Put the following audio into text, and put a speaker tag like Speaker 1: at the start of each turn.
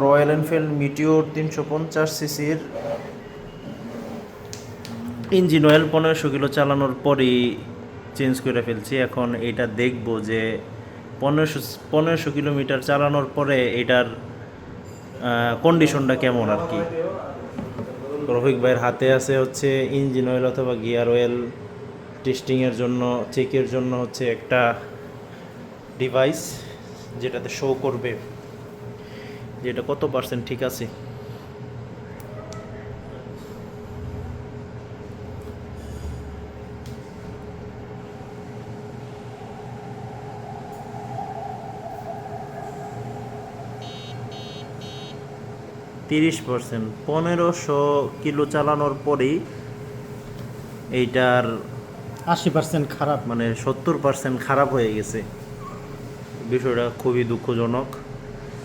Speaker 1: Royal Enfield meteor 350 সিসির engine oil 1500 kilo চালানোর পরেই চেঞ্জ করে ফেলছি। এখন এটা দেখব যে 1500 কিলোমিটার চালানোর পরে এটার কন্ডিশনটা কেমন আর কি। রফিক ভাইয়ের হাতে আছে হচ্ছে ইঞ্জিন অয়েল অথবা গিয়ার অয়েল টেস্টিংয়ের জন্য, চেকের জন্য হচ্ছে একটা ডিভাইস, যেটাতে শো করবে যে এটা কত পার্সেন্ট ঠিক আছে। তিরিশ পার্সেন্ট 1500 কিলো চালানোর পরেই এইটার
Speaker 2: 80% খারাপ।
Speaker 1: মানে 70% খারাপ হয়ে গেছে। বিষয়টা খুবই দুঃখজনক।